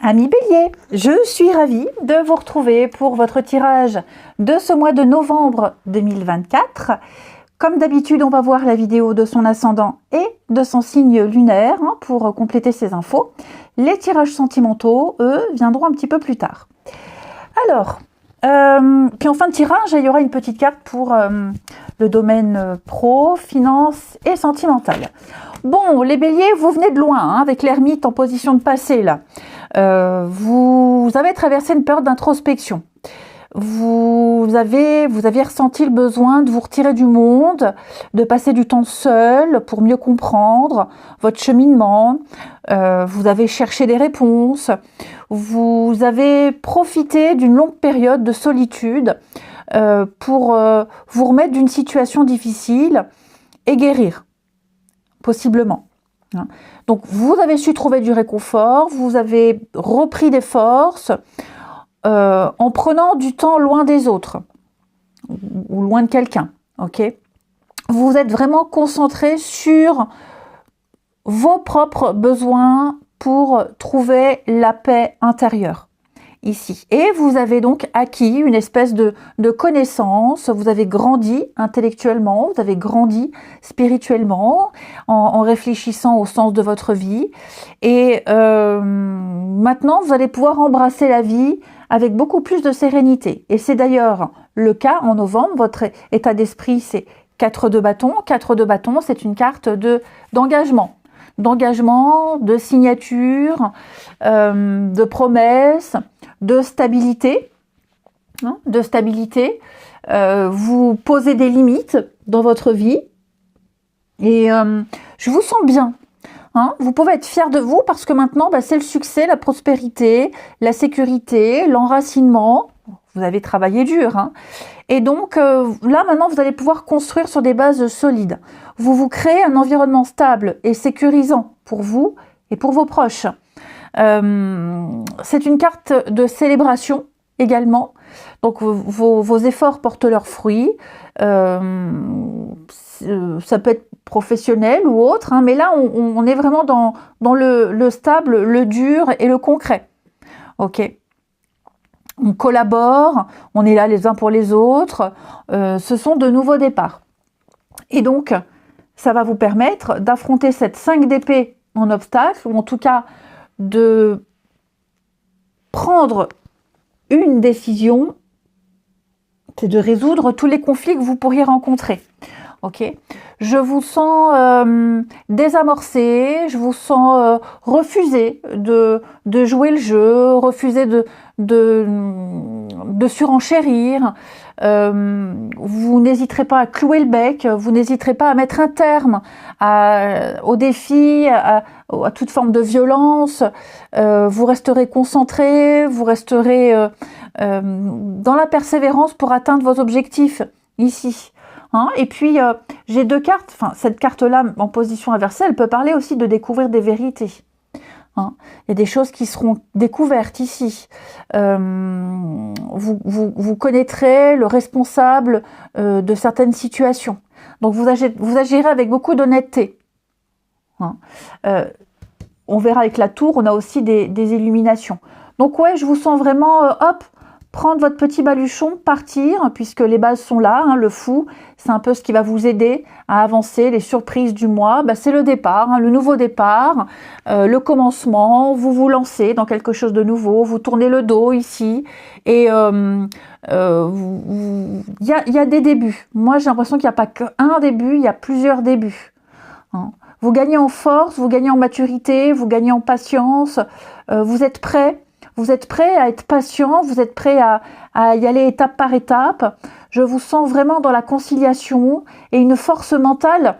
Amis Bélier, je suis ravie de vous retrouver pour votre tirage de ce mois de novembre 2024. Comme d'habitude, on va voir la vidéo de son ascendant et de son signe lunaire pour compléter ces infos. Les tirages sentimentaux, eux, viendront un petit peu plus tard. Alors, puis en fin de tirage, il y aura une petite carte pour le domaine pro, finance et sentimental. Bon, les béliers, vous venez de loin, avec l'ermite en position de passé, là. Vous avez traversé une période d'introspection. Vous avez ressenti le besoin de vous retirer du monde, de passer du temps seul pour mieux comprendre votre cheminement. Vous avez cherché des réponses. Vous avez profité d'une longue période de solitude pour vous remettre d'une situation difficile et guérir, possiblement. Donc, vous avez su trouver du réconfort, vous avez repris des forces en prenant du temps loin des autres ou loin de quelqu'un. Ok ? Vous êtes vraiment concentré sur vos propres besoins pour trouver la paix intérieure ici. Et vous avez donc acquis une espèce de connaissance, vous avez grandi intellectuellement, vous avez grandi spirituellement en réfléchissant au sens de votre vie. Et maintenant, vous allez pouvoir embrasser la vie avec beaucoup plus de sérénité. Et c'est d'ailleurs le cas en novembre. Votre état d'esprit, c'est 4 de bâton. 4 de bâton, c'est une carte d'engagement. D'engagement, de signature, de promesses, de stabilité. Vous posez des limites dans votre vie. Et je vous sens bien. Vous pouvez être fiers de vous parce que maintenant, c'est le succès, la prospérité, la sécurité, l'enracinement. Vous avez travaillé dur. Et donc, là, maintenant, vous allez pouvoir construire sur des bases solides. Vous vous créez un environnement stable et sécurisant pour vous et pour vos proches. C'est une carte de célébration également. Donc, vos efforts portent leurs fruits. Ça peut être professionnel ou autre, mais là, on est vraiment dans le stable, le dur et le concret. Ok ? On collabore, on est là les uns pour les autres. Ce sont de nouveaux départs. Et donc, ça va vous permettre d'affronter cette 5 d'épée en obstacle, ou en tout cas de prendre une décision, c'est de résoudre tous les conflits que vous pourriez rencontrer. Ok, je vous sens désamorcé, je vous sens refuser de jouer le jeu, refuser de surenchérir. Vous n'hésiterez pas à clouer le bec, vous n'hésiterez pas à mettre un terme aux défis, à toute forme de violence. Vous resterez concentré, vous resterez dans la persévérance pour atteindre vos objectifs ici. Et puis, j'ai 2 cartes, cette carte-là en position inversée, elle peut parler aussi de découvrir des vérités. Il y a des choses qui seront découvertes ici. Vous connaîtrez le responsable de certaines situations. Donc, vous agirez avec beaucoup d'honnêteté. On verra avec la tour, on a aussi des illuminations. Donc, ouais, je vous sens vraiment, prendre votre petit baluchon, partir, puisque les bases sont là, le fou, c'est un peu ce qui va vous aider à avancer, les surprises du mois, c'est le départ, le nouveau départ, le commencement, vous vous lancez dans quelque chose de nouveau, vous tournez le dos ici, et il y a des débuts. Moi, j'ai l'impression qu'il n'y a pas qu'un début, il y a plusieurs débuts. Vous gagnez en force, vous gagnez en maturité, vous gagnez en patience, vous êtes prêts. Vous êtes prêt à être patient, vous êtes prêt à y aller étape par étape. Je vous sens vraiment dans la conciliation et une force mentale,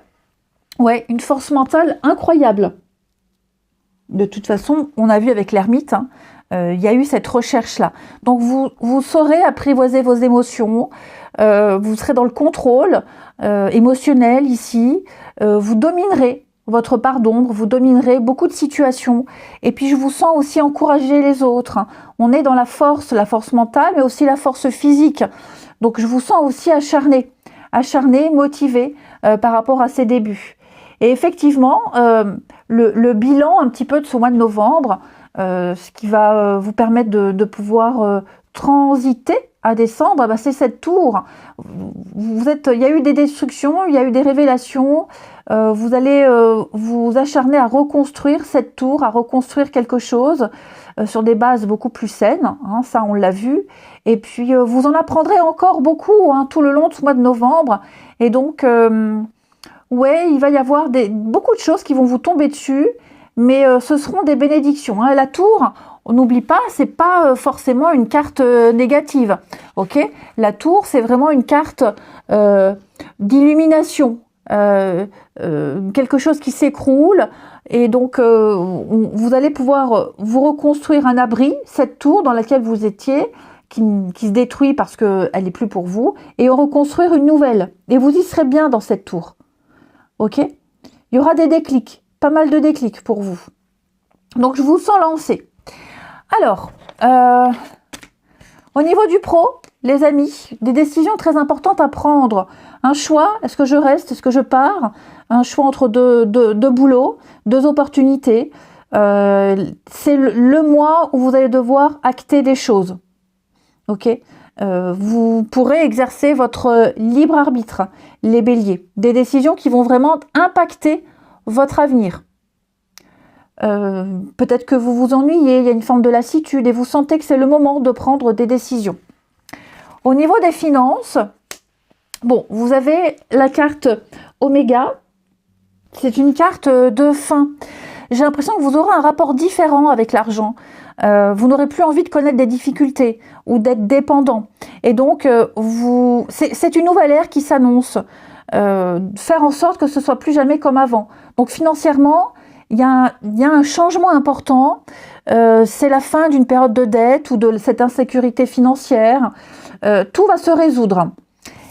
une force mentale incroyable. De toute façon, on a vu avec l'ermite, il y a eu cette recherche-là. Donc, vous saurez apprivoiser vos émotions, vous serez dans le contrôle émotionnel ici, vous dominerez votre part d'ombre, vous dominerez beaucoup de situations. Et puis, je vous sens aussi encourager les autres. On est dans la force mentale, mais aussi la force physique. Donc, je vous sens aussi acharné, motivé par rapport à ces débuts. Et effectivement, le bilan un petit peu de ce mois de novembre, ce qui va vous permettre de pouvoir transiter à décembre, c'est cette tour. Il y a eu des destructions, il y a eu des révélations. Vous allez vous acharner à reconstruire cette tour, à reconstruire quelque chose sur des bases beaucoup plus saines. Hein, ça, on l'a vu. Et puis, vous en apprendrez encore beaucoup tout le long de ce mois de novembre. Et donc, ouais, il va y avoir beaucoup de choses qui vont vous tomber dessus. Mais ce seront des bénédictions. Hein. La tour, on n'oublie pas, c'est pas forcément une carte négative. Ok, la tour, c'est vraiment une carte d'illumination, quelque chose qui s'écroule. Et donc, vous allez pouvoir vous reconstruire un abri, cette tour dans laquelle vous étiez, qui se détruit parce qu'elle n'est plus pour vous, et reconstruire une nouvelle. Et vous y serez bien dans cette tour. Ok, il y aura des déclics. Pas mal de déclics pour vous. Donc, je vous sens lancé. Alors, au niveau du pro, les amis, des décisions très importantes à prendre. Un choix, est-ce que je reste, est-ce que je pars? Un choix entre deux boulots, deux opportunités. C'est le mois où vous allez devoir acter des choses. Ok, vous pourrez exercer votre libre arbitre, les béliers. Des décisions qui vont vraiment impacter votre avenir. Peut-être que vous vous ennuyez, il y a une forme de lassitude et vous sentez que c'est le moment de prendre des décisions. Au niveau des finances, bon, vous avez la carte Oméga. C'est une carte de fin. J'ai l'impression que vous aurez un rapport différent avec l'argent. Vous n'aurez plus envie de connaître des difficultés ou d'être dépendant. Et donc, c'est une nouvelle ère qui s'annonce. Faire en sorte que ce soit plus jamais comme avant. Donc financièrement, il y a un changement important. C'est la fin d'une période de dette ou de cette insécurité financière. Tout va se résoudre.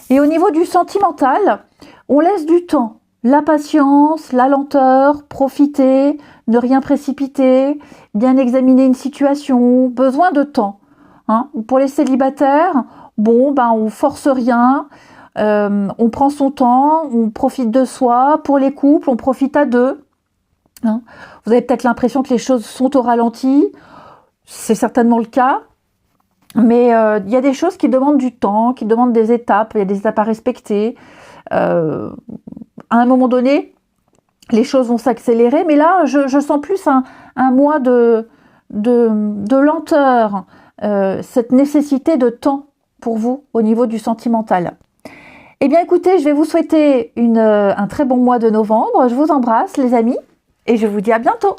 Et au niveau du sentimental, on laisse du temps. La patience, la lenteur, profiter, ne rien précipiter, bien examiner une situation, besoin de temps. Hein. Pour les célibataires, bon, on force rien. On prend son temps, on profite de soi. Pour les couples, on profite à deux. Hein. Vous avez peut-être l'impression que les choses sont au ralenti. C'est certainement le cas. Mais il y a des choses qui demandent du temps, qui demandent des étapes. Il y a des étapes à respecter. À un moment donné, les choses vont s'accélérer. Mais là, je sens plus un mois de lenteur. Cette nécessité de temps pour vous au niveau du sentimental. Eh bien écoutez, je vais vous souhaiter un très bon mois de novembre. Je vous embrasse les amis et je vous dis à bientôt.